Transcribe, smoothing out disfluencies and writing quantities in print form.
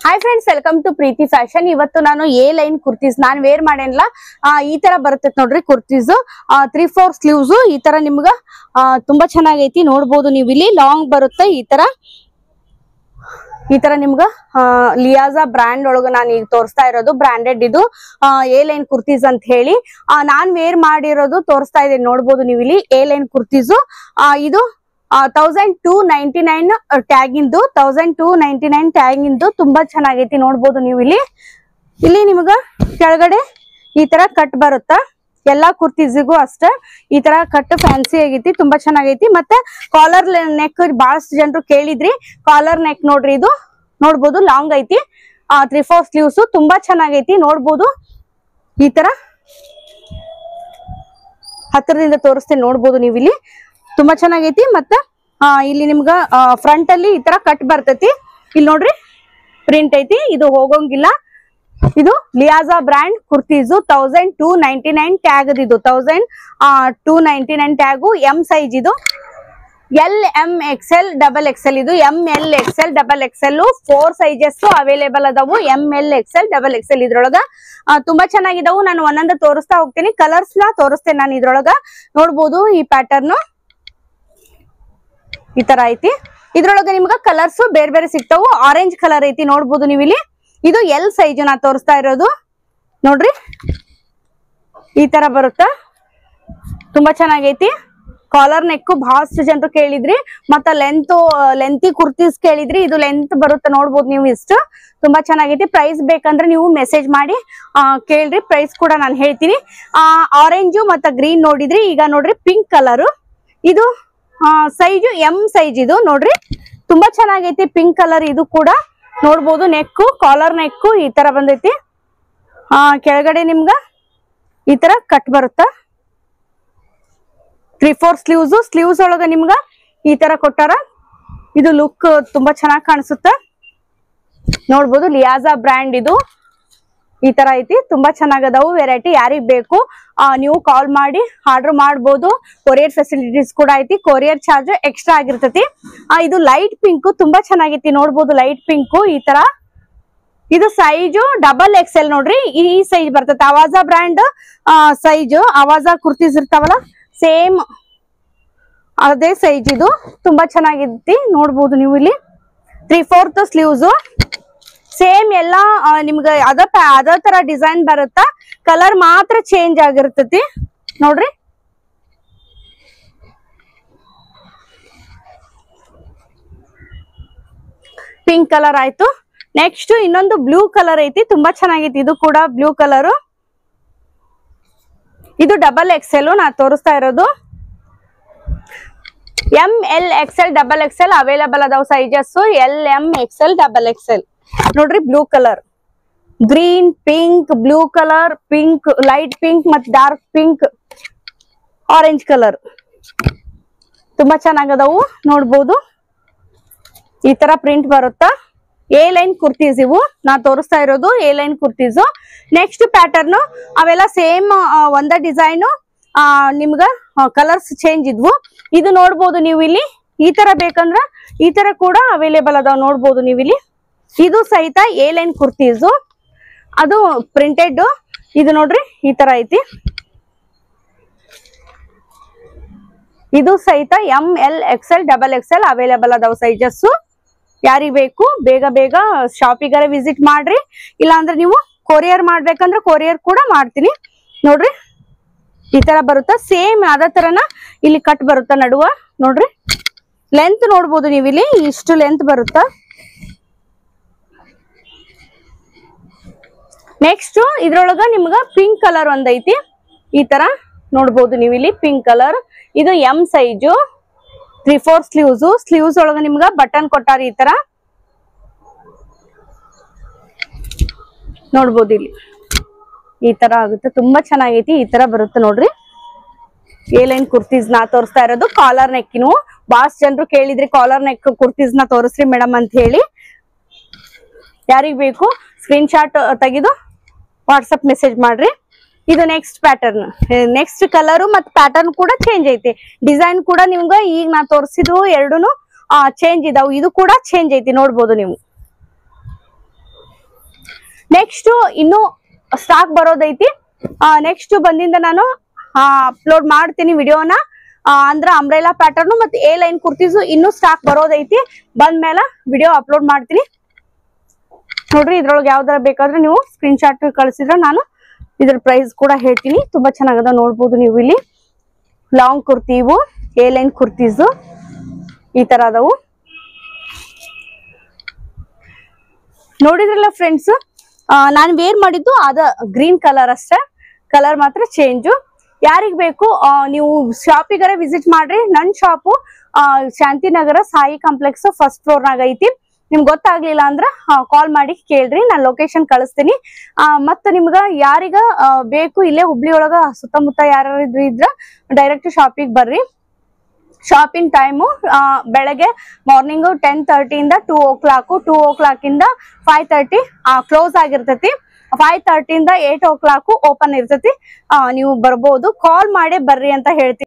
Hi friends, welcome to Preethi fashion. ಇವತ್ತು ನಾನು A line kurtis ನಾನು ವೇರ್ ಮಾಡೇನಲ್ಲ. ಈ ತರ ಬರುತ್ತೆ ನೋಡ್ರಿ ಕುರ್ತೀಸ್. 3/4 ಸ್ಲೀವ್ಸ್ ಈ ತರ ನಿಮ್ಗ ತುಂಬಾ ಚೆನ್ನಾಗೈತಿ. ನೋಡ್ಬೋದು ನೀವು ಇಲ್ಲಿ ಲಾಂಗ್ ಬರುತ್ತೆ. ಈ ತರ ನಿಮ್ಗ ಲಿಯಾಜಾ ಬ್ರ್ಯಾಂಡ್ ಒಳಗ ನಾನು ಈಗ ತೋರಿಸ್ತಾ ಇರೋದು ಬ್ರಾಂಡೆಡ್. ಇದು ಎ ಲೈನ್ ಕುರ್ತೀಸ್ ಅಂತ ಹೇಳಿ ನಾನ್ ವೇರ್ ಮಾಡಿರೋದು ತೋರಿಸ್ತಾ ಇದ್ದೀನಿ. ನೋಡ್ಬೋದು ನೀವು ಇಲ್ಲಿ ಎ ಲೈನ್ ಕುರ್ತೀಸ್. ಇದು 1299 ಟ್ಯಾಗ್ ಇಂದು 1299 ಟ್ಯಾಗ್ ಇಂದು ತುಂಬಾ ಚೆನ್ನಾಗೈತಿ. ನೋಡ್ಬೋದು ನೀವು ಇಲ್ಲಿ ನಿಮ್ಗ ಕೆಳಗಡೆ ಈ ತರ ಕಟ್ ಬರುತ್ತ. ಎಲ್ಲಾ ಕುರ್ತೀಸಿಗೂ ಅಷ್ಟೇ ಈ ತರ ಕಟ್ ಫ್ಯಾನ್ಸಿ ಆಗೈತಿ, ತುಂಬಾ ಚೆನ್ನಾಗೈತಿ. ಮತ್ತೆ ಕಾಲರ್ ನೆಕ್ ಬಹಳಷ್ಟು ಜನರು ಕೇಳಿದ್ರಿ. ಕಾಲರ್ ನೆಕ್ ನೋಡ್ರಿ, ಇದು ನೋಡ್ಬೋದು ಲಾಂಗ್ ಐತಿ. 3/4 ಸ್ಲೀವ್ಸ್ ತುಂಬಾ ಚೆನ್ನಾಗೈತಿ. ನೋಡ್ಬೋದು ಈ ತರ ಹತ್ತಿರದಿಂದ ತೋರಿಸ್ತೇನೆ. ನೋಡ್ಬೋದು ನೀವು ಇಲ್ಲಿ ತುಂಬಾ ಚೆನ್ನಾಗೈತಿ. ಮತ್ತ ಇಲ್ಲಿ ನಿಮ್ಗ ಫ್ರಂಟ್ ಅಲ್ಲಿ ಈ ತರ ಕಟ್ ಬರ್ತೈತಿ. ಇಲ್ಲಿ ನೋಡ್ರಿ ಪ್ರಿಂಟ್ ಐತಿ, ಇದು ಹೋಗೋಂಗಿಲ್ಲ. ಇದು ಲಿಯಾಜಾ ಬ್ರ್ಯಾಂಡ್ ಕುರ್ತೀಸು 1299 ಟ್ಯಾಗ್. ಇದು 1299 ಟ್ಯಾಗು. ಎಂ ಸೈಜ್ ಇದು. LMXL XXL ಇದು MLXL XXL 4 ಸೈಜಸ್ ಅವೈಲೇಬಲ್ ಅದಾವು. MLXL XXL ಇದ್ರೊಳಗ ತುಂಬಾ ಚೆನ್ನಾಗಿದಾವು. ನಾನು ಒಂದೊಂದ ತೋರಿಸ್ತಾ ಹೋಗ್ತೀನಿ. ಕಲರ್ಸ್ ನ ತೋರಿಸ್ತೇನೆ ನಾನು ಇದ್ರೊಳಗ. ನೋಡ್ಬೋದು ಈ ಪ್ಯಾಟರ್ನ್ ಈ ತರ ಐತಿ. ಇದ್ರೊಳಗ ನಿಮ್ಗ ಕಲರ್ಸ್ ಬೇರೆ ಬೇರೆ ಸಿಗ್ತಾವು. ಆರೆಂಜ್ ಕಲರ್ ಐತಿ, ನೋಡ್ಬೋದು ನೀವು ಇಲ್ಲಿ. ಇದು ಎಲ್ ಸೈಜ್ ನಾ ತೋರಿಸ್ತಾ ಇರೋದು. ನೋಡ್ರಿ ಈ ತರ ಬರುತ್ತ, ತುಂಬಾ ಚೆನ್ನಾಗೈತಿ. ಕಾಲರ್ ನೆಕ್ ಬಹಳಷ್ಟು ಜನರು ಕೇಳಿದ್ರಿ. ಮತ್ತ ಲೆಂತಿ ಕುರ್ತೀಸ್ ಕೇಳಿದ್ರಿ. ಇದು ಲೆಂತ್ ಬರುತ್ತೆ, ನೋಡ್ಬೋದು ನೀವು. ಇಷ್ಟು ತುಂಬಾ ಚೆನ್ನಾಗೈತಿ. ಪ್ರೈಸ್ ಬೇಕಂದ್ರೆ ನೀವು ಮೆಸೇಜ್ ಮಾಡಿ ಕೇಳ್ರಿ, ಪ್ರೈಸ್ ಕೂಡ ನಾನು ಹೇಳ್ತೀನಿ. ಆರೆಂಜು ಮತ್ತ ಗ್ರೀನ್ ನೋಡಿದ್ರಿ. ಈಗ ನೋಡ್ರಿ ಪಿಂಕ್ ಕಲರ್. ಇದು ಸೈಜು ಎಂ ಸೈಜ್. ಇದು ನೋಡ್ರಿ ತುಂಬಾ ಚೆನ್ನಾಗೈತಿ ಪಿಂಕ್ ಕಲರ್. ಇದು ಕೂಡ ನೋಡ್ಬೋದು. ನೆಕ್ಕು ಕಾಲರ್ ನೆಕ್ಕು ಈ ತರ ಬಂದೈತಿ. ಕೆಳಗಡೆ ನಿಮ್ಗ ಈ ತರ ಕಟ್ ಬರುತ್ತ. 3/4 ಸ್ಲೀವ್ಸ್ ಒಳಗ ನಿಮ್ಗ ಈ ತರ ಕೊಟ್ಟಾರ. ಇದು ಲುಕ್ ತುಂಬಾ ಚೆನ್ನಾಗಿ ಕಾಣಿಸುತ್ತೆ. ನೋಡ್ಬೋದು ಲಿಯಾಜಾ ಬ್ರ್ಯಾಂಡ್ ಇದು ಈ ತರ ಐತಿ. ತುಂಬಾ ಚೆನ್ನಾಗದಾವು. ವೆರೈಟಿ ಯಾರಿಗ್ ಬೇಕು ನೀವು ಕಾಲ್ ಮಾಡಿ ಆರ್ಡರ್ ಮಾಡ್ಬೋದು. ಕೊರಿಯರ್ ಫೆಸಿಲಿಟೀಸ್ ಕೂಡ ಐತಿ. ಕೊರಿಯರ್ ಚಾರ್ಜ್ ಎಕ್ಸ್ಟ್ರಾ ಆಗಿರ್ತೈತಿ. ಇದು ಲೈಟ್ ಪಿಂಕ್ ತುಂಬಾ ಚೆನ್ನಾಗೈತಿ. ನೋಡ್ಬೋದು ಲೈಟ್ ಪಿಂಕ್ ಈ ತರ. ಇದು ಸೈಜು XXL ನೋಡ್ರಿ. ಈ ಸೈಜ್ ಬರ್ತೈತಿ. ಅವಾಜಾ ಬ್ರ್ಯಾಂಡ್ ಸೈಜ್. ಅವಾಜಾ ಕುರ್ತೀಸ್ ಇರ್ತಾವಲ್ಲ, ಸೇಮ್ ಅದೇ ಸೈಜ್. ಇದು ತುಂಬಾ ಚೆನ್ನಾಗೈತಿ. ನೋಡ್ಬೋದು ನೀವು ಇಲ್ಲಿ 3/4 ಸ್ಲೀವ್ಸ್ ಸೇಮ್ ಎಲ್ಲಾ ನಿಮ್ಗ ಅದ ತರ ಡಿಸೈನ್ ಬರುತ್ತ. ಕಲರ್ ಮಾತ್ರ ಚೇಂಜ್ ಆಗಿರ್ತೈತಿ. ನೋಡ್ರಿ ಪಿಂಕ್ ಕಲರ್ ಆಯ್ತು. ನೆಕ್ಸ್ಟ್ ಇನ್ನೊಂದು ಬ್ಲೂ ಕಲರ್ ಐತಿ, ತುಂಬಾ ಚೆನ್ನಾಗೈತಿ. ಇದು ಕೂಡ ಬ್ಲೂ ಕಲರ್. ಇದು XXL ನಾ ತೋರಿಸ್ತಾ ಇರೋದು. MLXL XXL ಅವೈಲೇಬಲ್ ಅದಾವ ಸೈಜಸ್. LMXL XXL ನೋಡ್ರಿ. Blue colour, green, pink, blue colour, pink, light pink ಮತ್ ಡಾರ್ಕ್ ಪಿಂಕ್, ಆರೆಂಜ್ ಕಲರ್ ತುಂಬಾ ಚೆನ್ನಾಗದಾವು. ನೋಡ್ಬೋದು ಈ ತರ ಪ್ರಿಂಟ್ ಬರುತ್ತಾ. ಎ ಲೈನ್ ಕುರ್ತೀಸ್ ಇವು ನಾ ತೋರಿಸ್ತಾ ಇರೋದು. A line kurtis. Next pattern ಅವೆಲ್ಲ ಸೇಮ್ ಒಂದ ಡಿಸೈನ್. ನಿಮ್ಗ ಕಲರ್ಸ್ ಚೇಂಜ್ ಇದ್ವು. ಇದು ನೋಡ್ಬೋದು ನೀವು ಇಲ್ಲಿ. ಈ ತರ ಬೇಕಂದ್ರ ಈ ತರ ಕೂಡ ಅವೈಲೇಬಲ್ ಅದಾವ. ನೋಡ್ಬೋದು ನೀವು ಇಲ್ಲಿ. ಇದು ಸಹಿತ ಎ ಲೈನ್ ಕುರ್ತೀಸ್. ಅದು ಪ್ರಿಂಟೆಡ್. ಇದು ನೋಡ್ರಿ ಈ ತರ ಐತಿ. ಇದು ಸಹಿತ MLXL XXL ಅವೈಲೇಬಲ್ ಅದಾವ ಸೈಜಸ್. ಯಾರಿಗ್ ಬೇಕು ಬೇಗ ಬೇಗ ಶಾಪಿಗಾರ ವಿಸಿಟ್ ಮಾಡ್ರಿ. ಇಲ್ಲಾಂದ್ರೆ ನೀವು ಕೊರಿಯರ್ ಮಾಡ್ಬೇಕಂದ್ರೆ ಕೊರಿಯರ್ ಕೂಡ ಮಾಡ್ತೀನಿ. ನೋಡ್ರಿ ಈ ತರ ಬರುತ್ತ. ಸೇಮ್ ಅದೇ ತರನ ಇಲ್ಲಿ ಕಟ್ ಬರುತ್ತ ನಡುವ. ನೋಡ್ರಿ ಲೆಂತ್ ನೋಡ್ಬೋದು ನೀವು ಇಲ್ಲಿ. ಇಷ್ಟು ಲೆಂತ್ ಬರುತ್ತ. ನೆಕ್ಸ್ಟ್ ಇದ್ರೊಳಗ ನಿಮ್ಗ ಪಿಂಕ್ ಕಲರ್ ಒಂದೈತಿ. ಈ ತರ ನೋಡ್ಬೋದು ನೀವು ಇಲ್ಲಿ ಪಿಂಕ್ ಕಲರ್. ಇದು ಎಂ ಸೈಜು. 3/4 ಸ್ಲೀವ್ಸ್ ಒಳಗ ನಿಮ್ಗ ಬಟನ್ ಕೊಟ್ಟಾರ. ಈ ತರ ನೋಡ್ಬೋದು ಇಲ್ಲಿ ಈ ತರ ಆಗುತ್ತೆ. ತುಂಬಾ ಚೆನ್ನಾಗೈತಿ. ಈ ತರ ಬರುತ್ತೆ ನೋಡ್ರಿ. ಎ ಲೈನ್ ಕುರ್ತೀಸ್ ನಾ ತೋರಿಸ್ತಾ ಇರೋದು. ಕಾಲರ್ ನೆಕ್ಕಿನು ಬಹಳಷ್ಟು ಜನರು ಕೇಳಿದ್ರಿ, ಕಾಲರ್ ನೆಕ್ ಕುರ್ತೀಸ್ ನ ತೋರಿಸ್ರಿ ಮೇಡಮ್ ಅಂತ ಹೇಳಿ. ಯಾರಿಗ್ ಬೇಕು ಸ್ಕ್ರೀನ್ ಶಾಟ್ ತೆಗೆದು ವಾಟ್ಸಪ್ ಮೆಸೇಜ್ ಮಾಡ್ರಿ. ಇದು ನೆಕ್ಸ್ಟ್ ಪ್ಯಾಟರ್ನ್. ನೆಕ್ಸ್ಟ್ ಕಲರ್ ಮತ್ ಪ್ಯಾಟರ್ನ್ ಕೂಡ ಚೇಂಜ್ ಐತಿ. ಡಿಸೈನ್ ಕೂಡ ನಿಮ್ಗ ಈಗ ನಾ ತೋರಿಸಿದ್ವು ಎರಡೂನು ಚೇಂಜ್ ಇದಾವು. ಇದು ಕೂಡ ಚೇಂಜ್ ಐತಿ. ನೋಡ್ಬೋದು ನೀವು ನೆಕ್ಸ್ಟ್ ಇನ್ನು ಸ್ಟಾಕ್ ಬರೋದೈತಿ. ನೆಕ್ಸ್ಟ್ ಬಂದಿಂದ ನಾನು ಅಪ್ಲೋಡ್ ಮಾಡ್ತೀನಿ ವಿಡಿಯೋನ. ಅಂದ್ರ ಅಂಬ್ರೆಲಾ ಪ್ಯಾಟರ್ನ್ ಮತ್ತೆ ಎ ಲೈನ್ ಕುರ್ತೀಸ್ ಇನ್ನು ಸ್ಟಾಕ್ ಬರೋದೈತಿ. ಬಂದ್ಮೇಲೆ ವಿಡಿಯೋ ಅಪ್ಲೋಡ್ ಮಾಡ್ತೀನಿ ನೋಡ್ರಿ. ಇದ್ರೊಳಗೆ ಯಾವ್ದಾರ ಬೇಕಾದ್ರೆ ನೀವು ಸ್ಕ್ರೀನ್ ಶಾಟ್ ಕಳಿಸಿದ್ರೆ ನಾನು ಇದ್ರ ಪ್ರೈಸ್ ಕೂಡ ಹೇಳ್ತೀನಿ. ತುಂಬಾ ಚೆನ್ನಾಗದ ನೋಡ್ಬೋದು ನೀವು. ಇಲ್ಲಿ ಲಾಂಗ್ ಕುರ್ತಿ, ಇವು ಎ ಲೈನ್ ಕುರ್ತೀಸ್ ಈ ತರ ಅದಾವು. ನೋಡಿದ್ರಲ್ಲ ಫ್ರೆಂಡ್ಸ್, ನಾನು ವೇರ್ ಮಾಡಿದ್ದು ಅದ ಗ್ರೀನ್ ಕಲರ್ ಅಷ್ಟೇ, ಕಲರ್ ಮಾತ್ರ ಚೇಂಜ್. ಯಾರಿಗ್ ಬೇಕು ನೀವು ಶಾಪಿಗಾರ ವಿಸಿಟ್ ಮಾಡ್ರಿ. ನನ್ shop Shantinagar Sai complex first floor ನಾಗ ಐತಿ. ನಿಮ್ಗೆ ಗೊತ್ತಾಗ್ಲಿಲ್ಲ ಅಂದ್ರ ಕಾಲ್ ಮಾಡಿ ಕೇಳ್ರಿ, ನಾನು ಲೊಕೇಶನ್ ಕಳಿಸ್ತೀನಿ. ಮತ್ತ ನಿಮ್ಗ ಯಾರಿಗ ಬೇಕು ಇಲ್ಲೇ ಹುಬ್ಳಿ ಒಳಗ ಸುತ್ತಮುತ್ತ ಯಾರು ಇದ್ರ ಡೈರೆಕ್ಟ್ ಶಾಪಿಗೆ ಬರ್ರಿ. ಶಾಪಿಂಗ್ ಟೈಮು ಬೆಳಗ್ಗೆ ಮಾರ್ನಿಂಗ್ 10:30 ಇಂದ 2 o'clock, 2 o'clock ಇಂದ 5:30 ಕ್ಲೋಸ್ ಆಗಿರ್ತೈತಿ. 5:30 ಇಂದ 8 o'clock ಓಪನ್ ಇರ್ತೈತಿ. ನೀವು ಬರ್ಬೋದು. ಕಾಲ್ ಮಾಡಿ ಬರ್ರಿ ಅಂತ ಹೇಳ್ತೀನಿ.